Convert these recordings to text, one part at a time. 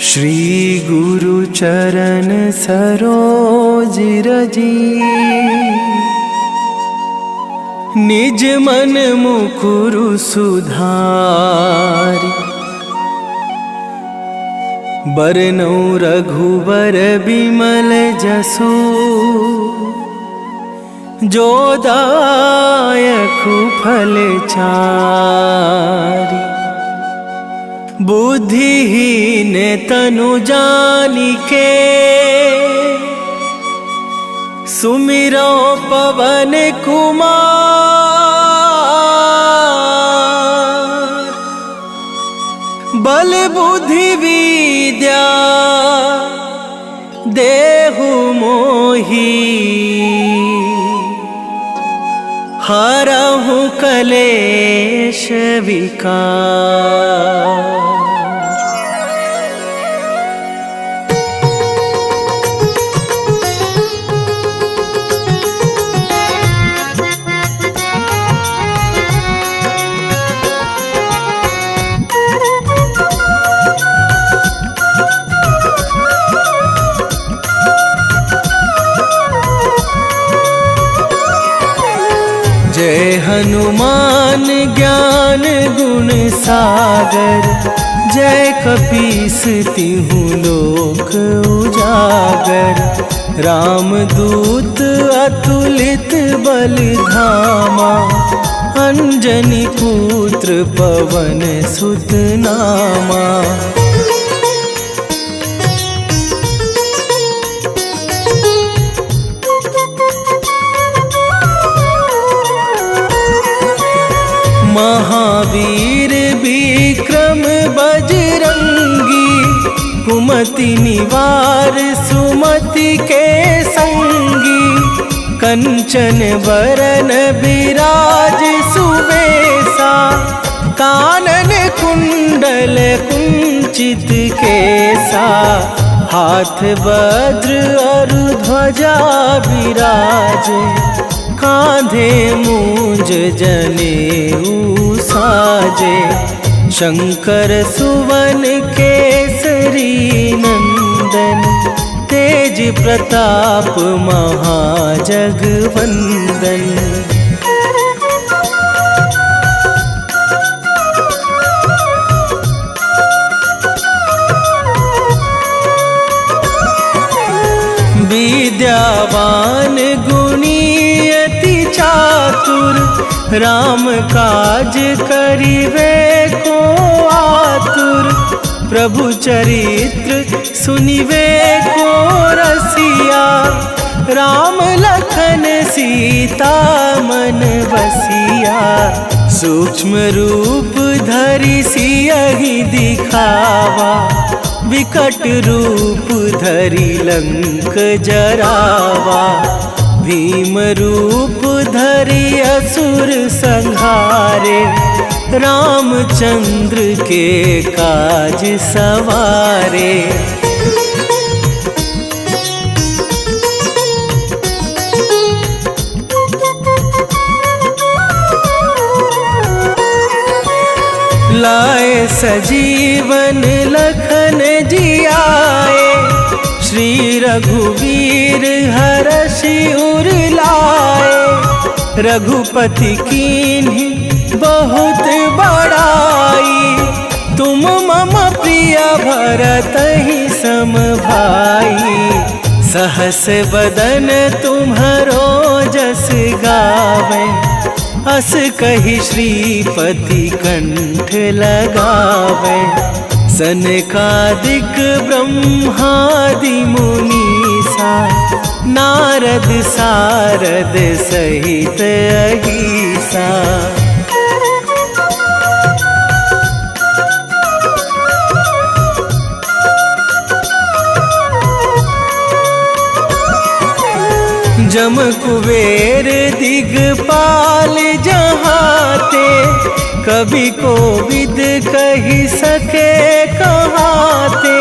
श्री गुरु चरण सरोज रजी, निज मन मुकुरु सुधारि। बरनउँ रघुबर बिमल जसु, जो दायकु फल चारि। बुद्धिहीन तनु जानिके, सुमिरो पवन कुमार। बल बुद्धि विद्या देहु मोहि, हरहु कलेश विकार। जय हनुमान ज्ञान गुण सागर, जय कपीस तिहु लोक उजागर। रामदूत अतुलित बल धामा, अंजनी पुत्र पवन सुत नामा। महावीर विक्रम बजरंगी, कुमति निवार सुमति के संगी। कंचन बरन बिराज सुबेसा, कानन कुंडल कुंचित केसा। हाथ वज्र और ध्वजा विराजे, कांधे मूंज जनेऊ साजे। शंकर सुवन केसरी नंदन, तेज प्रताप महाजगवंदन। विद्यावान गुणी अति चातुर, राम काज करिवे को आतुर। प्रभु चरित्र सुनिवे को रसिया, राम लखन सीता मन बसिया। सूक्ष्म रूप धरि सियहि दिखावा, विकट रूप धरि लंक जरावा। भीम रूप धरि असुर संहारे, रामचंद्र के काज सवारे। लाए सजीवन लखन जियाए, श्री रघुवीर हरषि उर लाए। रघुपति कीन्ही बहुत बड़ाई, तुम मम प्रिय भरतहि सम भाई। सहस बदन तुम्हरो जस गावे, अस कहि श्रीपति कंठ लगावे। सनकादिक ब्रह्मादि मुनीसा, नारद सारद सहित अहिसा। जम कुबेर दिगपाल जहाते, कभी कोविद कहि सके कहाते।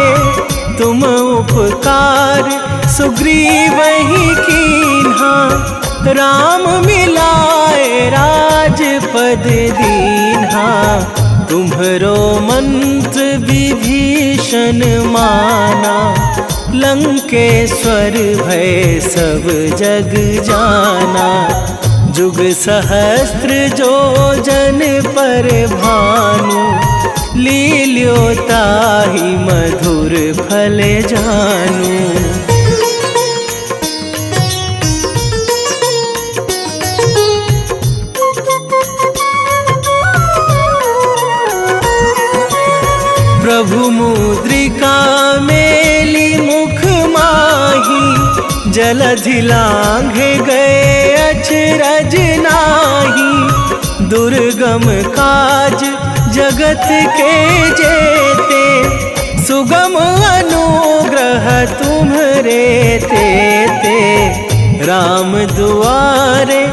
तुम उपकार सुग्रीवहि कीन्हा, राम मिलाए राजपद दीन्हा। तुम्हरो मंत्र विभीषण माना, लंकेश्वर भय सब जग जाना। जुग सहस्त्र जो जन पर भानु, लील्यो ताहि मधुर फल जानू। प्रभु मुद्रिका मेली मुख माही, जलधि लांघे गए अचरज नाही। दुर्गम काज जगत के जेते, सुगम अनुग्रह तुम्हरे तेते। राम दुआरे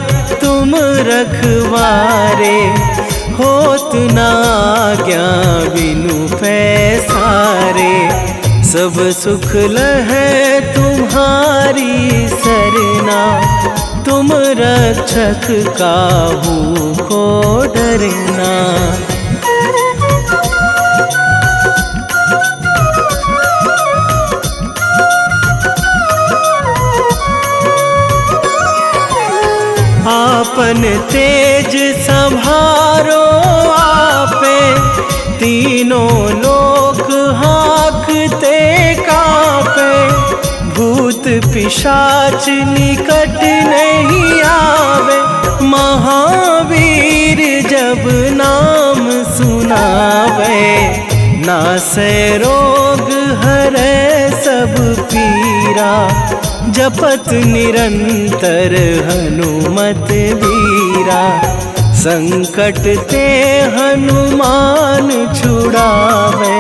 तुम रखवारे, होत न आज्ञा बिनु पैसारे। सब सुख लहै तुम्हारी सरना, तुम रक्षक काहू को डरना। आपन तेज संभारो आपे, तीनों लोक हाँकते कांपे। भूत पिशाच निकट नहीं आवे, महावीर जब नाम सुनावे। नासै रोग हरै सब पीरा, जपत निरंतर हनुमत वीरा। संकट ते हनुमान छुड़ावे,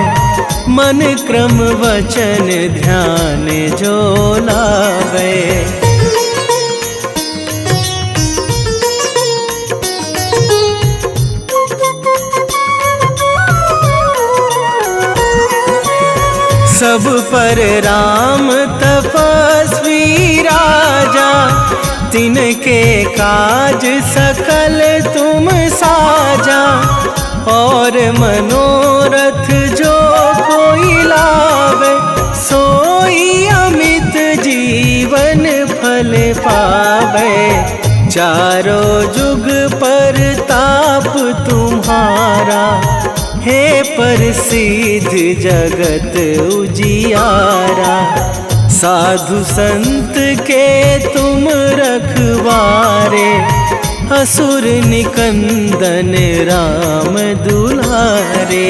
मन क्रम वचन ध्यान जो लावे। सब पर राम तपस्वी राजा, तिनके काज सकल तुम साजा। और मनोरथ जो कोई लावे, सोई अमित जीवन फल पावे। चारों जुग पर ताप तुम्हारा, हे प्रसिद्ध जगत उजियारा। साधु संत के तुम रखवारे, असुर निकंदन राम दुलारे।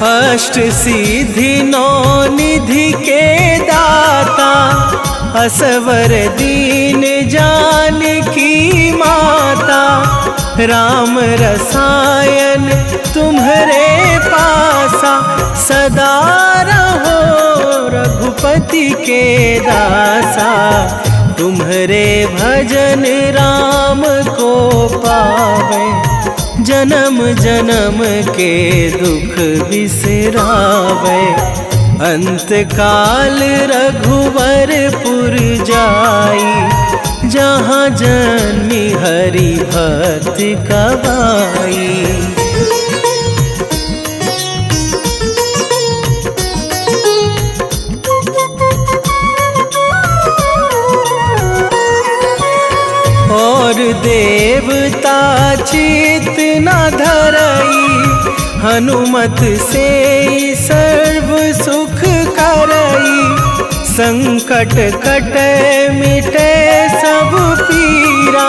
अष्ट सिद्धि नौ निधि के दाता, असवर दीन जानकी माता। राम रसायन तुम्हरे पासा, सदा रहो रघुपति के दासा। तुम्हरे भजन राम को पावे, जन्म जन्म के दुख बिसरावे। अंत काल रघुवरपुर जाई, जहाँ जन्मी हरि भक्त कहाई। और देवता चित न धरई, हनुमत से सर्व सुख करई। संकट कटे मिटे सब पीरा,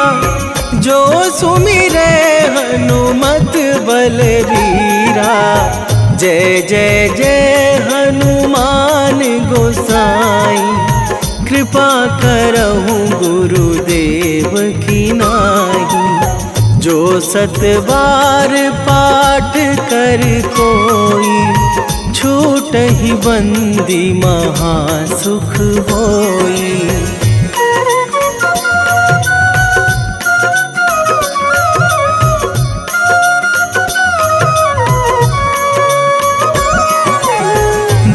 जो सुमिरे हनुमत बलबीरा। जय जय जय हनुमान गोसाई, कृपा करहु गुरुदेव की नाई। जो सत बार पाठ कर कोई, छूटहि बंदी महासुख होई।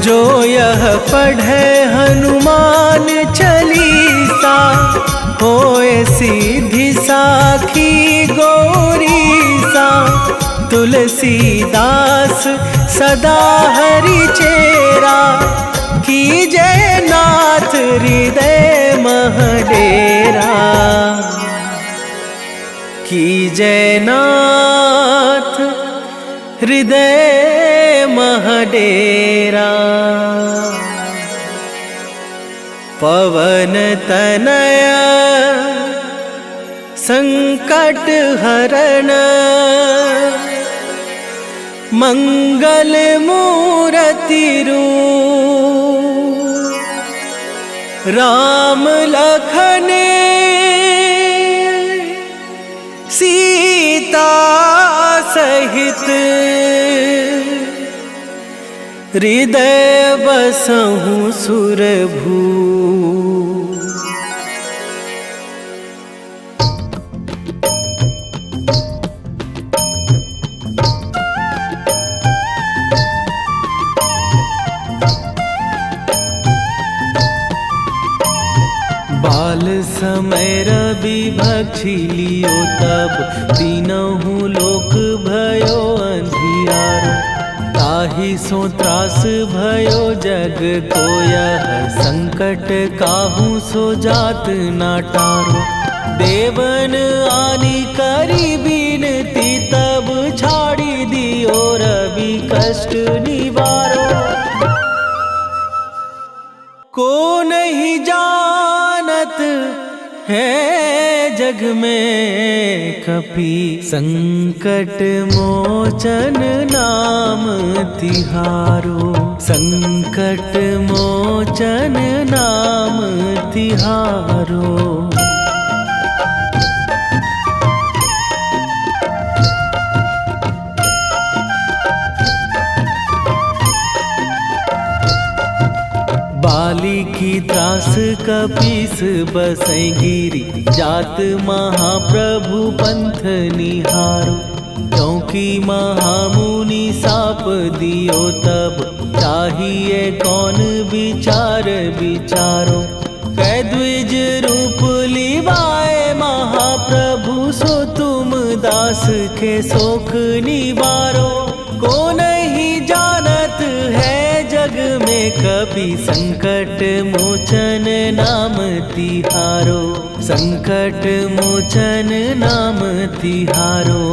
जो यह पढ़ हनुमान चालीसा, होए सीधी साखी गौरीसा। तुलसीदास सदा हरि चेरा, कीजे नाथ हृदय मह डेरा। कीजे नाथ हृदय मह डेरा। पवन तनय संकट हरण, मंगल मूरति रूप। राम लखन सीता सहित, हृदय बसहु सुरभू। बाल समय रवि भक्षी लियो तब, तीनहु लोक भयो अंधियारो। ताहि सो त्रास भयो जग को यह, संकट काहू सो जात ना टारो। देवन आनी करी बिनती, तब छाड़ी दियो रवि कष्ट निवारो। को नहीं जानत है जग में कपि, संकट मोचन नाम तिहारो। संकट मोचन नाम तिहारो। बाली की त्रास कपीस बसै गिरी, जात महाप्रभु पंथ निहारो। क्योंकि महामुनि साप दियो तब, चाहिए कौन विचार विचारो। कै द्विज रूप लिवाए महाप्रभु, सो तुम दास के शोक निवारो। को नहीं जानत है जग में कपि, संकट मोचन नाम तिहारो। संकट मोचन नाम तिहारो।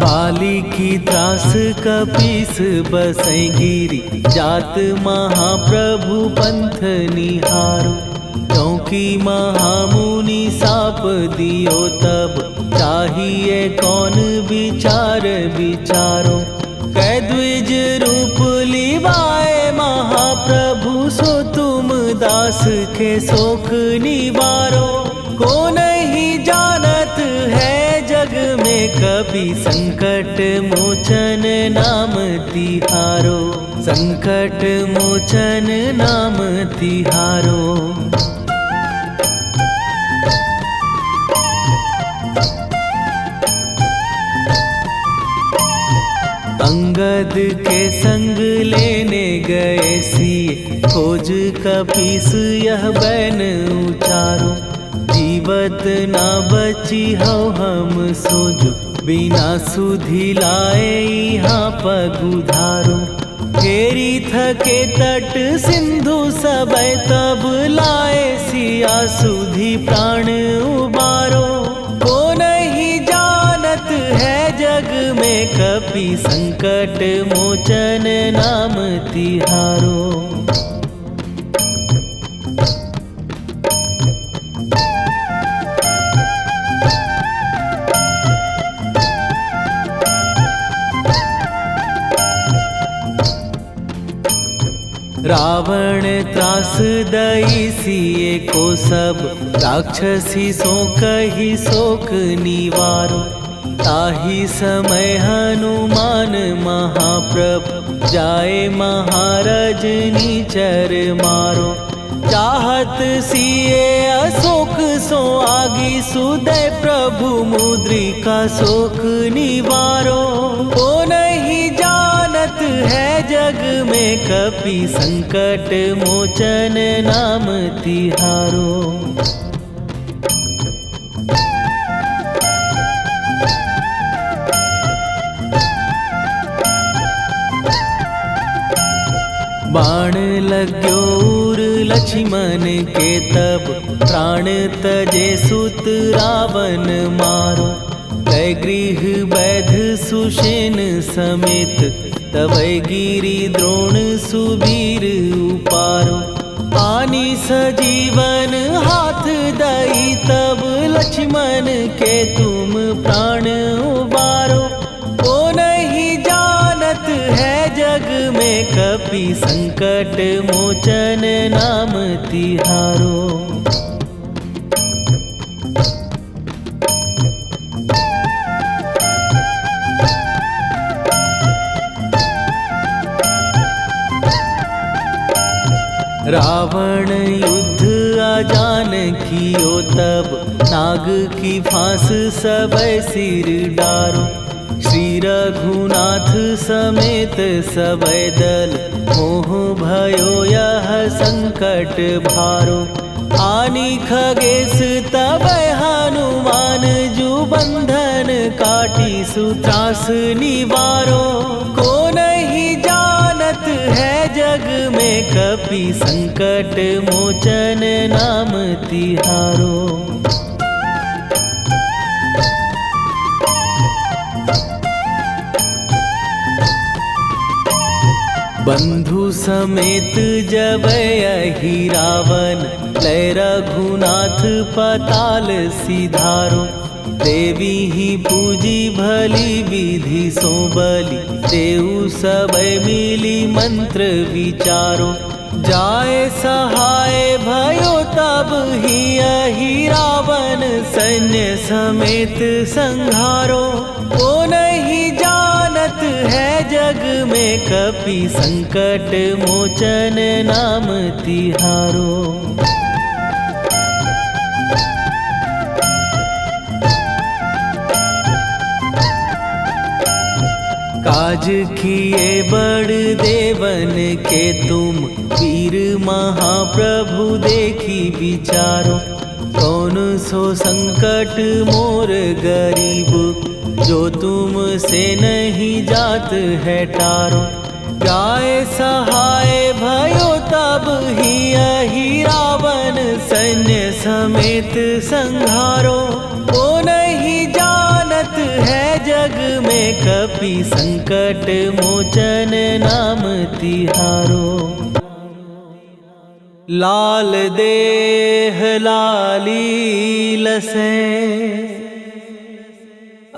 बाली की त्रास कपीस बसै गिरी, जात महाप्रभु पंथ निहारो। क्योंकि महामुनि साप दियो तब, चाहिए कौन विचार विचारो। कै द्विज रूप लिवाए महाप्रभु, सो तुम दास के शोक निवारो। को नहीं जानत है जग में कपि, संकट मोचन नाम तिहारो। संकट मोचन नाम तिहारो। अंगद के संग लेने गए सिए, खोज कपीस यह बैन उचारो। जीवत ना बची हो हम सोजो, बिना सुधि लाए यहाँ पगुधारो। फेरी थके तट सिंधु सबे, तब लाए सिया सुधि प्राण उबारो। को नहीं जानत है जग में कपि, संकट मोचन नाम तिहारो। रावण त्रास दई सिए को सब, राक्षसी सो कही शोक निवारो। ताहि समय हनुमान महाप्रभु, जाए महाराज निचर मारो। चाहत सिए अशोक सो आगी सुदय प्रभु मुद्रिका शोक निवारो। ओ नहीं जानत है जग में कपि संकट मोचन नाम तिहारो। बाण लग्यो उर लक्ष्मण के तब प्राण तजे सुत रावण मारो। कै गृह वैध सुषेण समेत तवै गिरि द्रोण सुबीर उपारो। आनी सजीवन हाथ दई तब लक्ष्मण के तुम प्राण उबारो। ओ नहीं जानत है जग में कपि संकट मोचन नाम तिहारो। रावण युद्ध आजान कियो तब नाग की फांस सबै सिर डारो। श्री रघुनाथ समेत सबै दल मोह भयो यह संकट भारो। आनी खगेश तबै हनुमान जु बंधन काटी सुत्रास निवारो। को नहीं जानत है जग में कपि संकट मोचन नाम तिहारो। बंधु समेत जबै अहि रावण लय रघुनाथ पताल सिधारो। देवी ही पूजी भली विधि सो बलि देऊ सबै मिली मंत्र विचारो। जाय सहाय भयो तब ही अहि रावण सैन्य समेत संहारो। ओ नहीं जानत है जग में कपि संकट मोचन नाम तिहारो। काज किए बड़ देवन के तुम वीर महाप्रभु देखी विचारो। कौन सो संकट मोर गरीब जो तुम से नहीं जात है टारो। जाय सहाय भयो तब ही अहि रावण सैन्य समेत संहारो। ओ नहीं जानत है जग में कपि संकट मोचन नाम तिहारो। लाल देह लाली लसे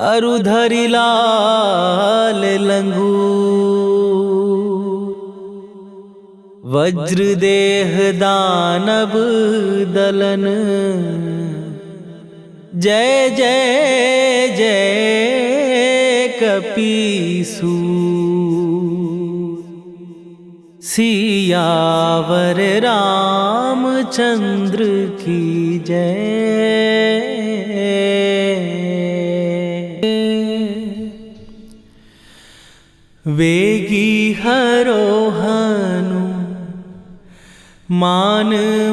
अरुधरि लाल लंगूर। वज्र देह दानव दलन जय जय जय कपीसूर। सियावर रामचंद्र की जय। वेगी हरोहनु मान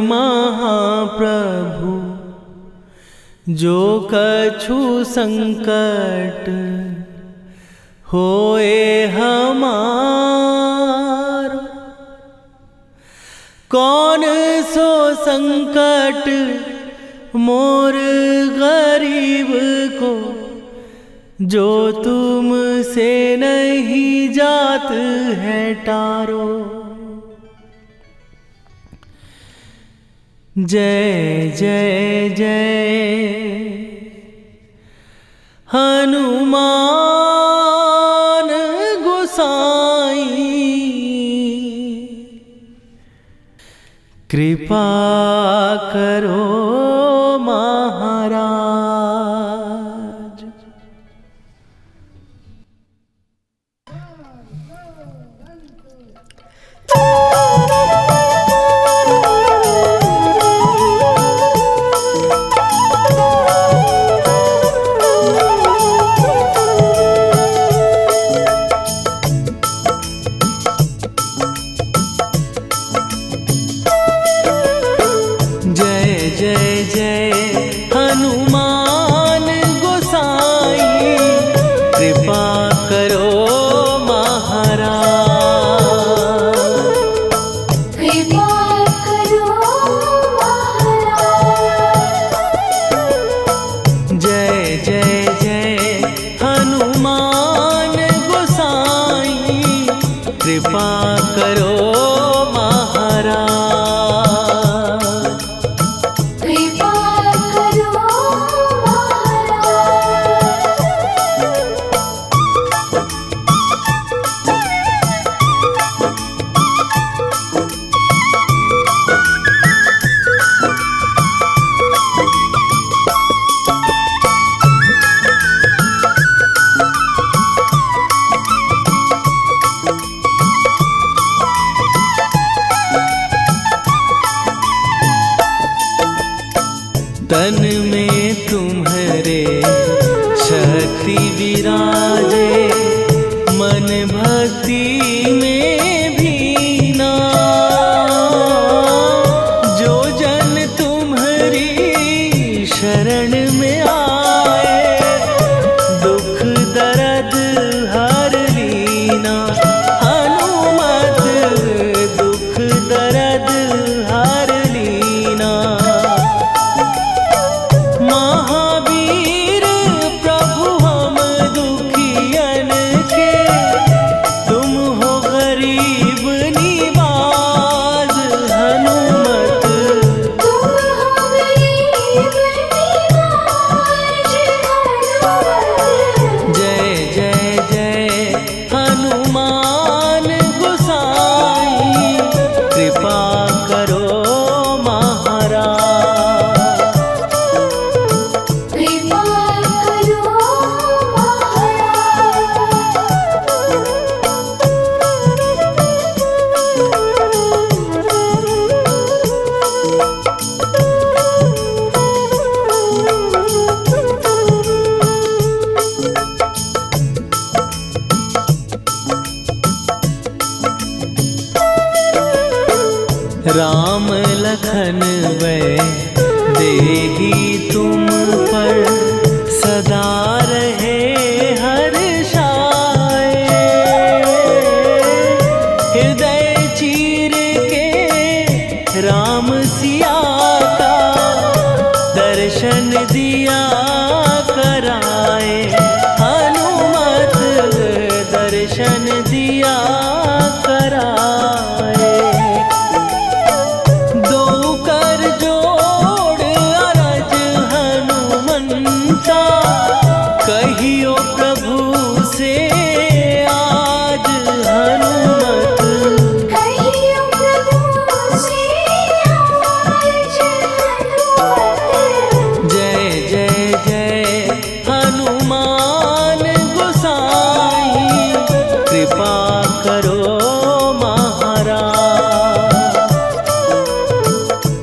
महाप्रभु जो कछु संकट होए हमार। कौन सो संकट मोर गरीब को जो तुम से नहीं जात है टारो। जय जय जय हनुमान गोसाई। कृपा करो महाराज। कृपा करो महाराज। कृपा करो तन में तुम्हारे शक्ति विराजे, मन भक्ति में भीना। जो जन तुम्हारी शरण में आए, दुख दर्द हर लीना। हनुमत दुख दर्द हर लीना। महावीर प्रभु हम दुखियन के, तुम हो गरीब निवाज। हनुमत तुम हो गरीब निवाज। जय जय जय हनुमान गोसाई, कृपा करो महाराज। कृपा करो राम लखन वै देही तुम पर, सदा रहे हर्षाए। हृदय चीर के राम सिया का, दर्शन दिया कराए। हनुमत दर्शन दिया कराए। दो कर जोड़ अरज हनुमंता, कहियो प्रभु से आज। हनुमत कहियो प्रभु से आज। हनुमत जय जय जय हनुमान गोसाई, कृपा करो महाराज।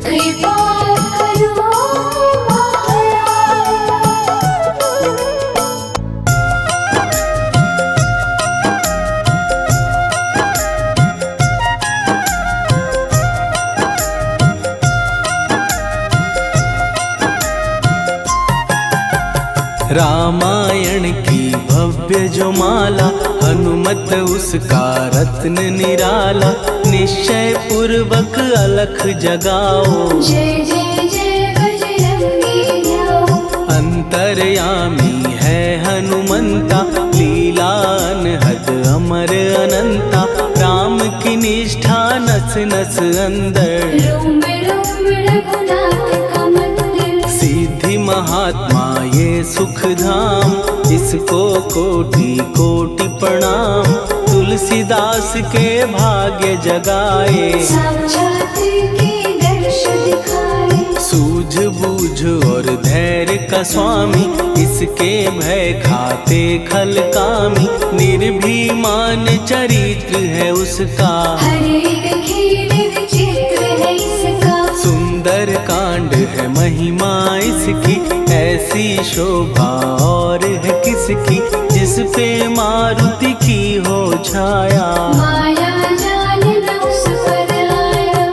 कृपा करो रामायण की भव्य जो माला, हनुमत उसका रत्न निराला। निश्चय पूर्वक अलख जगाओ, जय जय जय बजरंगी जाओ। अंतर्यामी है हनुमंता, लीला अनहद अमर अनंता। राम की निष्ठा नस नस अंदर, रोम रोम रघुनाथ का मंदिर। सिद्धि महात्मा ये सुख धाम, इसको कोटि कोटि प्रणाम। तुलसीदास के भाग्य जगाए, साक्षात के दर्श दिखाए। सूझ बूझ और धैर्य का स्वामी, इसके भय खाते खल कामी। निर्भीमान चरित्र है उसका, हर एक खेल विचित्र है इसका। सुंदर कांड है महिमा इसकी, ऐसी शोभा और है किसकी। जिस पे मारुति की हो छाया, माया जाल न उस पर आया।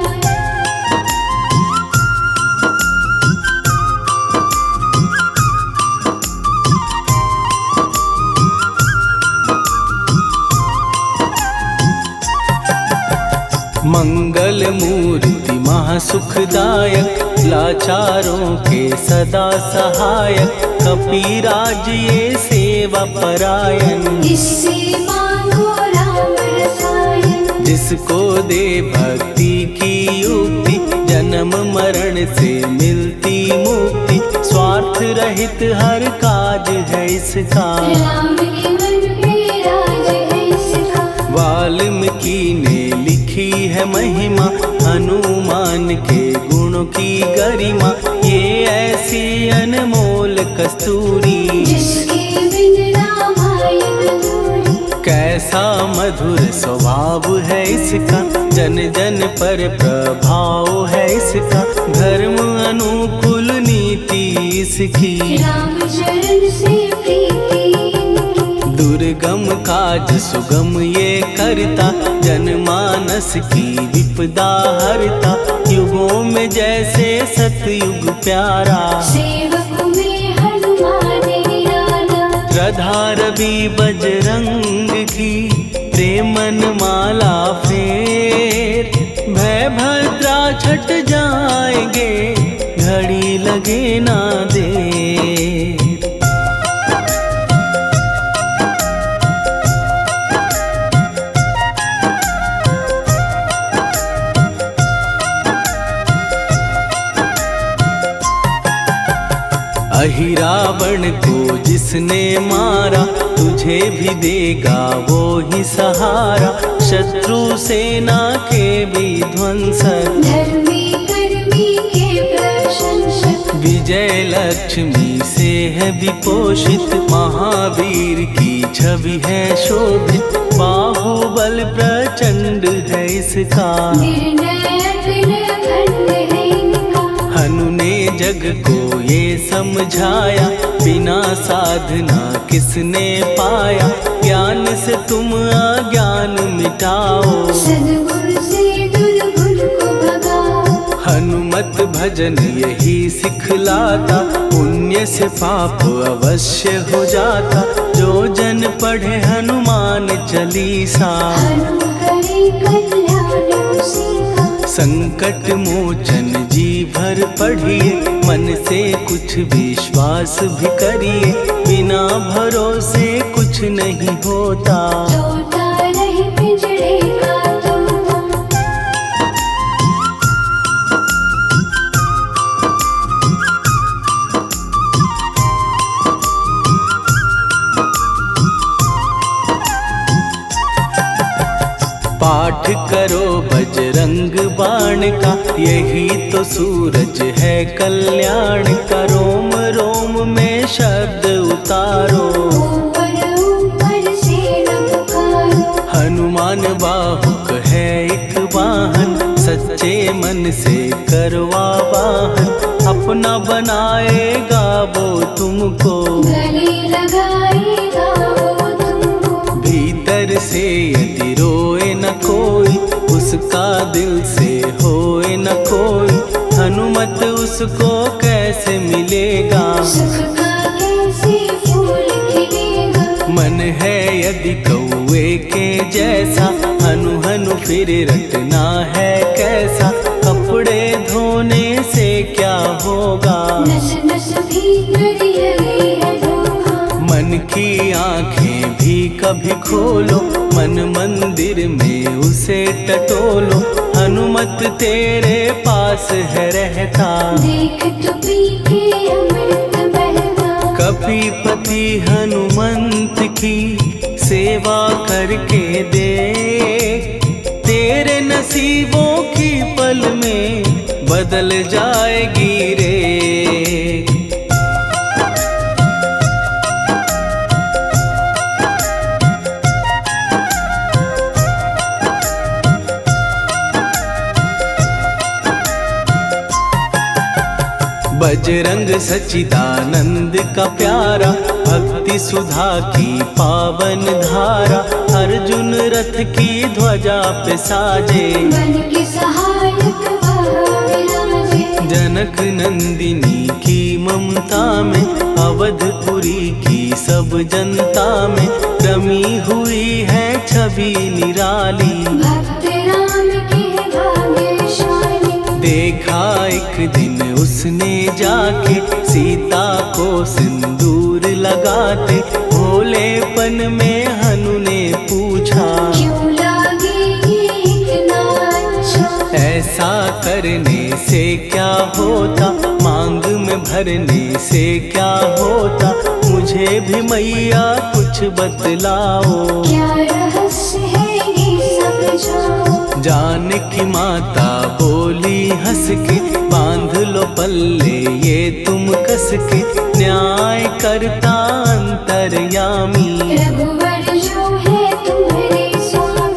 मंगल मूर्ति महासुखदायक, लाचारों के सदा सहायक। कपीराज ये सेवा परायण, इससे मांगो राम रसायन। जिसको दे भक्ति की युक्ति, जन्म मरण से मिलती मुक्ति। स्वार्थ रहित हर काज है इसका, राम के मन पे राज है इसका। वाल्मीकि ने लिखी है महिमा, हनुमान के गुणों की गरिमा। ये ऐसी अनमोल कस्तूरी, जिसके बिन रामायण अधूरी। कैसा मधुर स्वभाव है इसका, जन जन पर प्रभाव है इसका। धर्म अनुकूल नीति इसकी, राम चरण से प्रीति इनकी। दुर्गम काज सुगम ये करता, जनमानस की विपदा हरता। युगों में जैसे सतयुग प्यारा, सेवक में हनुमान निराला। श्रद्धा रवि बजरंग की, प्रेमन माला फेर। भय भद्रा छट जाएंगे, घड़ी लगे ना देर। अहि रावण को जिसने मारा, तुझे भी देगा वो ही सहारा। शत्रु सेना के विध्वंसक, धर्मी कर्मी के प्रशंसक। विजय लक्ष्मी से है विपोषित, महावीर की छवि है शोभित। बाहुबल प्रचंड है इसका, निर्णय अखंड है इनका। हनु ने जग को ये समझाया, बिना साधना किसने पाया। ज्ञान से तुम अज्ञान मिटाओ, सद्गुण से दुर्गुण को भगाओ। हनुमत भजन यही सिखलाता, पुण्य से पाप अवश्य हो जाता। जो जन पढ़े हनुमान चालीसा, हनु करे कल्याण उसी का। संकट मोचन जी भर पढ़िए, मन से कुछ विश्वास भी करिए। बिना भरोसे कुछ नहीं होता, तोता रहे पिंजड़े का तोता। पाठ करो बजरंग बाण का, यही तो सूरज है कल्याण का। रोम रोम में शब्द उतारो, ऊपर ऊपर से न पुकारो। हनुमान बाहुक है एक वाहन, सच्चे मन से करवा वाहन। अपना बनाएगा वो तुमको, गले लगाएगा वो तुमको। भीतर से यदि रोए न कोई, उसका दिल से होए न कोई। हनुमत उसको कैसे मिलेगा, सुख का कैसे फूल खिलेगा। मन है यदि कौवे के जैसा, हनु हनु फिर रटना है कैसा। कपड़े धोने से क्या होगा, नस नस भीतर यही है धोखा। मन की आंखें भी कभी खोलो, मन मंदिर में उसे टटोलो। हनुमत तेरे पास है रहता, देख तो पी के अमृत बहता। कपीपति हनुमंत की सेवा करके देख। तेरे नसीबों की पल में बदल जाएगी रे। बजरंग सच्चिदानंद का प्यारा, भक्ति सुधा की पावन धारा। अर्जुन रथ की ध्वजा पे साजे, बन के सहायक वह विराजे। जनक नंदिनी की ममता में, अवधपुरी की सब जनता में। रमी हुई है छवि निराली, भक्त राम के भाग्यशाली। देखा एक दिन उसने जाके, सीता को सिंदूर लगाते। भोलेपन में हनु ने पूछा, क्यों लागे ये ऐसा करने से क्या होता, मांग में भरने से क्या होता, मुझे भी मैया कुछ बतलाओ। क्या रहस्य है ये समझाओ। जानकी माता बोली हंस के, बांध लो पल्ले ये तुम कस के, न्याय करता अंतर्यामी। रघुवर जो है तुम्हारे स्वामी।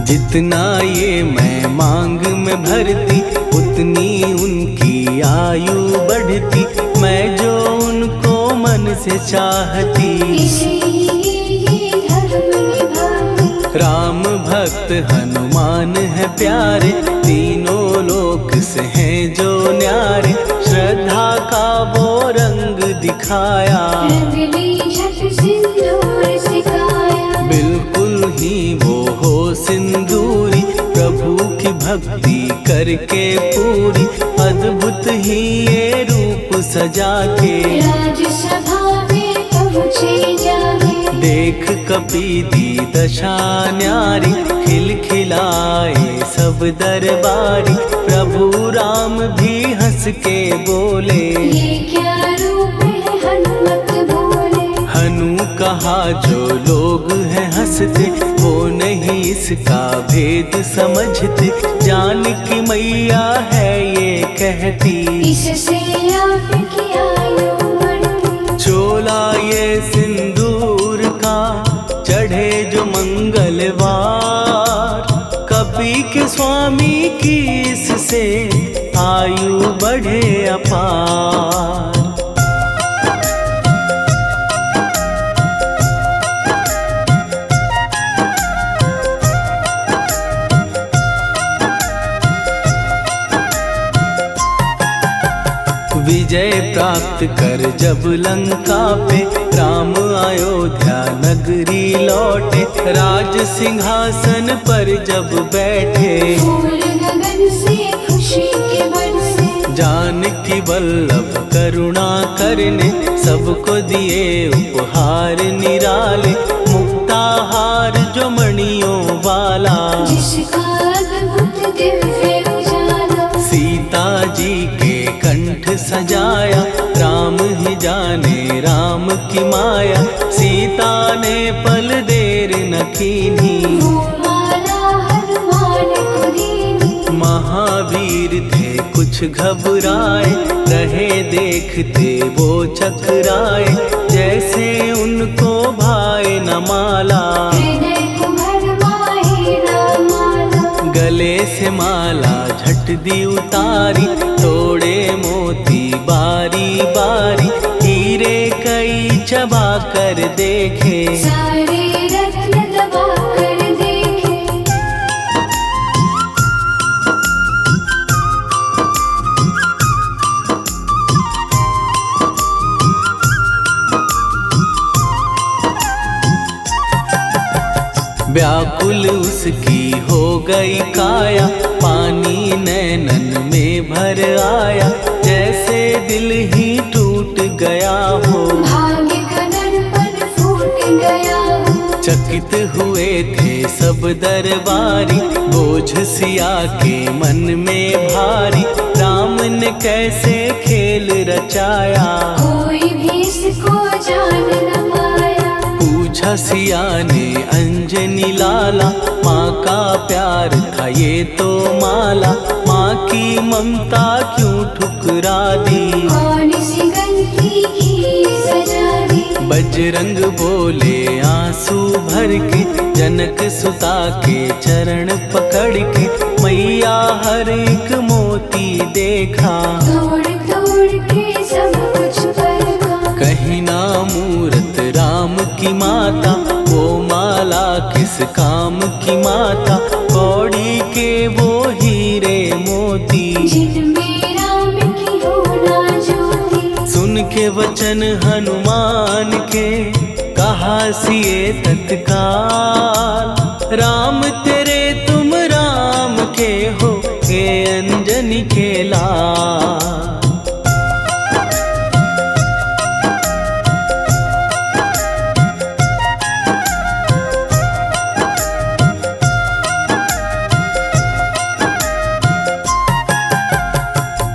जितना ये मैं मांग में भरती, उतनी उनकी आयु बढ़ती, मैं जो उनको मन से चाहती। इसीलिए धर्म निभाती। राम भक्त हनुमान है प्यारे, तीनों लोक से हैं जो न्यारे, श्रद्धा का वो रंग दिखाया। रंग ली झट सिंदूर सिखाया। बिल्कुल ही वो हो सिंदूरी, प्रभु की भक्ति करके पूरी, अद्भुत ही ये रूप सजा के। राजसभा में पहुँचे जाके। देख कपीदी दशा न्यारी, खिलखिलाए सब दरबारी, प्रभु राम भी हंस के बोले। ये क्या रूप है हनुमत बोले। हनु कहा जो लोग हैं हंसते, वो नहीं इसका भेद समझते, जानकी मैया है ये कहती। इससे आपकी आयु बढ़ती। चोला ये सिंदूर का चढ़े जो मंगलवार, कपी के स्वामी की इससे आयु बढ़े अपार। विजय प्राप्त कर जब लंका पे, राम अयोध्या नगरी लौटे, राज सिंहासन पर जब बैठे। फूल गगन से खुशी के बरसे। जानकी वल्लभ करुणा करने, सबको दिए उपहार निराले, मुक्ताहार जो मणियों वाला। जिसका अद्भुत दिव्य उजाला। सीता जी के कंठ सजाया, राम ही जाने राम की माया, सीता ने पल देर न कीन्ही। वो माला हनुमान को दीनी। महावीर थे कुछ घबराए, रहे देखते वो चकराए, जैसे उनको भाए न माला। हृदय को भरमाए राम माला। गले से माला झट दी उतारी, तोड़े मोती बारी बारी, हीरे कई चबा कर देखे। सारे रत्न दबा कर देखे। व्याकुल उसकी हो गई काया, पानी नैनन में भर आया, जैसे दिल ही टूट गया हो। भाग्य का दर्पण फूट गया हो। चकित हुए थे सब दरबारी, बोझ सिया के मन में भारी, राम ने कैसे खेल रचाया। कोई भी इसको जान न पाया। पूछा सिया ने अंजनी लाला, माँ का प्यार था ये तो माला, माँ की ममता क्यों ठुकरा दी। कौन सी गलती की सजा दी। बजरंग बोले आंसू भर के, जनक सुता के चरण पकड़ के, मैया हर एक मोती देखा। तोड़ तोड़ के सब कुछ परखा। कहीं ना मूरत राम की माता, वो माला किस काम की माता, कौड़ी के वो हीरे मोती। जिनमें राम की होना ज्योति। सुन के वचन हनुमान के, कहा सिए तत्काल, राम तेरे तुम राम के हो, हे अंजनी के लाल।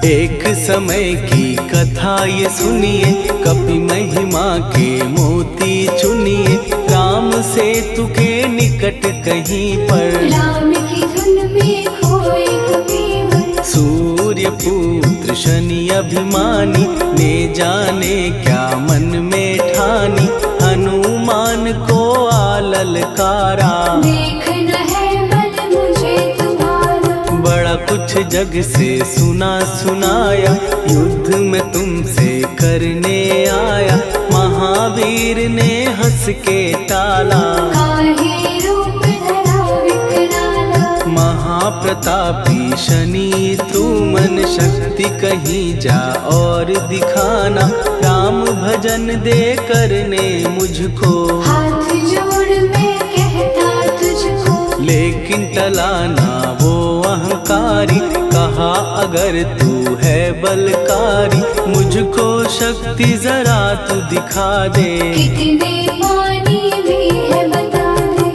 एक समय की कथा ये सुनिए, कपि महिमा के मोती चुनिए। राम सेतु के निकट कहीं पर राम की धुन में खोए कबीर। सूर्य पुत्र शनि अभिमानी, ने जाने क्या मन में ठानी। हनुमान को ललकारा, देखना है बल मुझे तुम्हारा। बड़ा कुछ जग से सुना सुनाया, युद्ध में तुमसे करने आया। महावीर ने हंस के टाला, काहे रूप धरा विकराला। महाप्रतापी शनि तू मन शक्ति कहीं जा और दिखाना। राम भजन दे करने मुझको, हाथ जोड़ मैं कहता तुझको। लेकिन टला ना वो अहंकारी। कहा अगर तू है बलकारी, मुझको शक्ति जरा तू दिखा दे। कितने पानी भी है बता दे।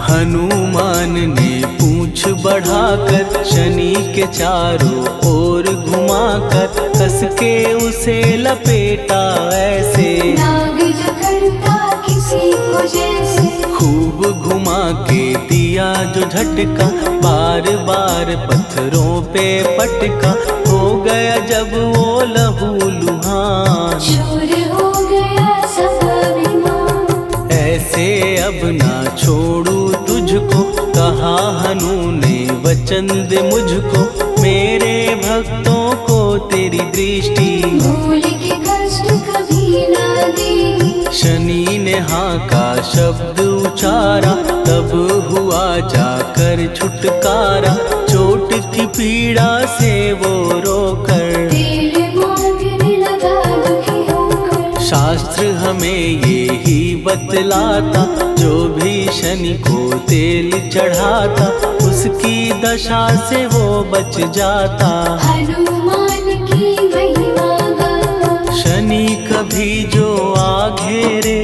हनुमान ने पूंछ बढ़ाकर, शनि के चारों ओर घुमाकर। कस के उसे लपेटा ऐसे, नाग जो करता किसी को जैसे। खूब घुमा के दिया जो झटका, बार बार पत्थरों पे पटका। हो गया जब वो लहू लुहान, चूर हो गया सब अभिमान। ऐसे अब ना छोड़ू तुझको। कहा हनु ने वचन दे मुझको, मेरे भक्तों को तेरी दृष्टि। भूल के कष्ट कभी ना दे। शनि ने हाँ का शब्द उचारा, तब हुआ जाकर छुटकारा। चोट की पीड़ा से वो रोकर, तेल मांगने लगा दुखी होकर। शास्त्र हमें ये ही बतलाता, जो भी शनि को तेल चढ़ाता। उसकी दशा से वो बच जाता। हनुमान की महिमा गाता। शनि कभी जो आ घेरे,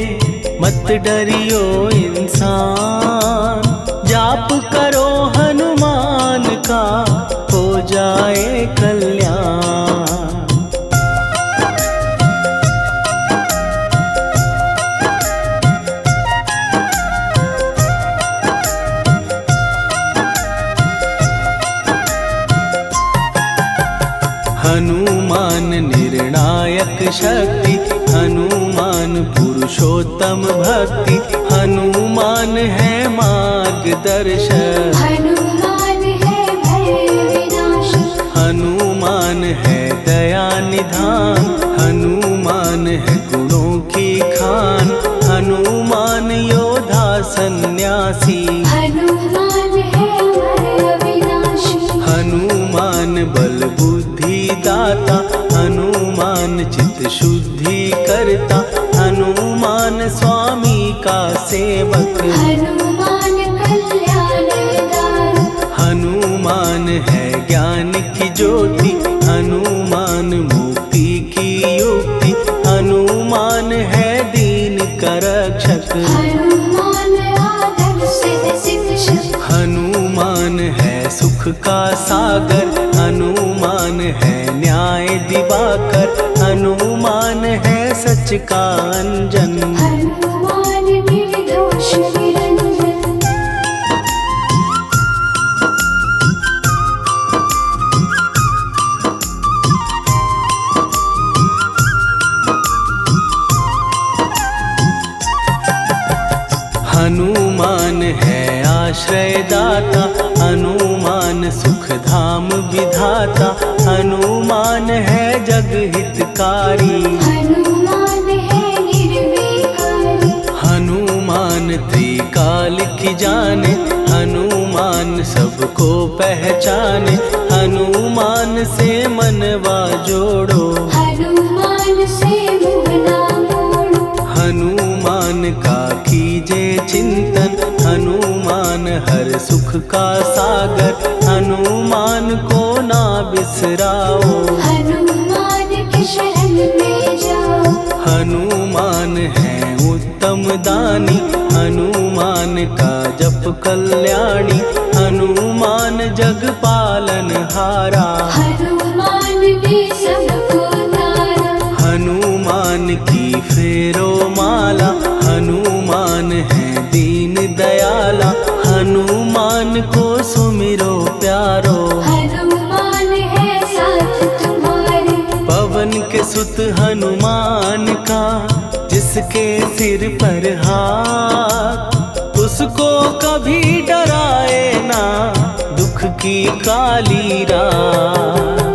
मत डरियो इंसान। जाप करो हनुमान का, हो जाए कल्याण। हनुमान निर्णायक शक्ति, हनुमान पुरुषोत्तम भक्ति। हनुमान है मार्गदर्शक, हनुमान है भय विनाशक। हनुमान है दया निधान। हनुमान है गुणों की खान, हनुमान योद्धा सन्यासी। हनुमान है भय विनाशी। हनुमान बल बुद्धि दाता, हनुमान चित्त शुद्धि करता। हनुमान स्वामी का सेवक, हनुमान कल्याणदाता। हनुमान है ज्ञान की ज्योति। हनुमान मुक्ति की युक्ति, हनुमान है दीन का रक्षक। हनुमान आदर्श शिक्षक। हनुमान है सुख का सागर, हनुमान है न्याय दिवाकर। हनुमान है सच का अंजन, हनुमान निर्दोष निरंजन। हनुमान है आश्रयदाता, हनुमान सुख धाम विधाता। हनुमान है जग हितकारी, हनुमान है निर्विकारी। हनुमान त्रिकाल की जाने। हनुमान सबको पहचाने, हनुमान से मनवा जोड़ो। हनुमान से मुँह ना मोड़ो। हनुमान का कीजे चिंतन, हनुमान हर सुख का सागर। हनुमान को ना बिसराओ, हनुमान की शरण हनुमान है उत्तम दानी, हनुमान का जप कल्याणी, हनुमान जग पालन हारा। हनुमान ने सबको तारा, हनुमान की फेरो माला, हनुमान है दीन दयाला, हनुमान को सुमिरो प्यारो। हनुमान है साथ तुम्हारे, पवन के सुत हनुमान का, जिसके सिर पर हाथ, उसको कभी डराए ना दुख की काली रात।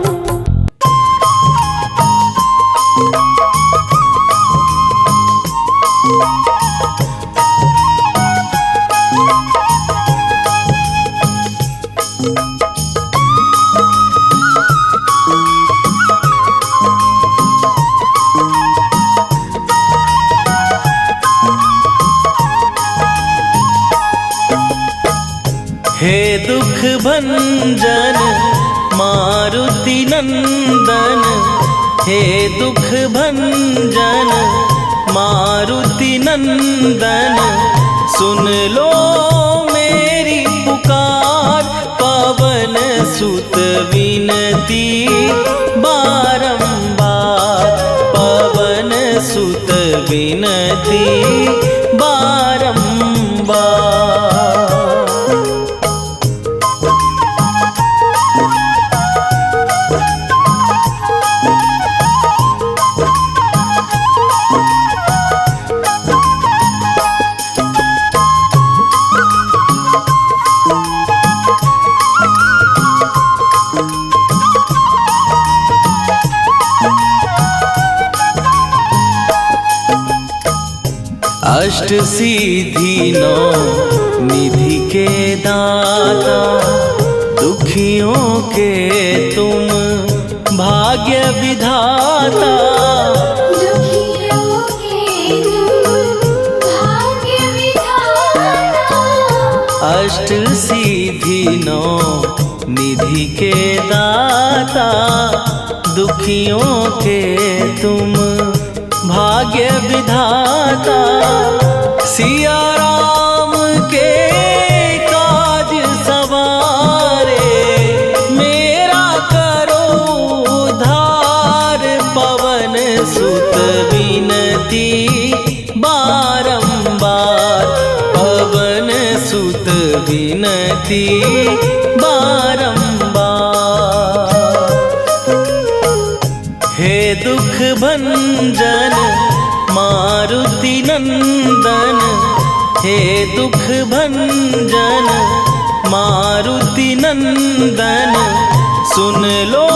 हे दुख भंजन मारुति नंदन, हे दुख भंजन मारुति नंदन, सुन लो मेरी पुकार, पवन सुत विनती बारंबार, पवन सुत विनती बारंबार। अष्ट सिद्धि नौ निधि के दाता, दुखियों के तुम भाग्य विधाता। दुखियों के तुम भाग्य विधाता, अष्ट सिद्धि नौ निधि के दाता, दुखियों के तुम भाग्य विधाता। सिया राम के काज सवारे, मेरा करो उद्धार, पवन सुत विनती बारंबार, पवन सुत विनती बारंबार। हे दुख भंजन मारुति नंदन, हे दुख भंजन मारुति नंदन, सुन लो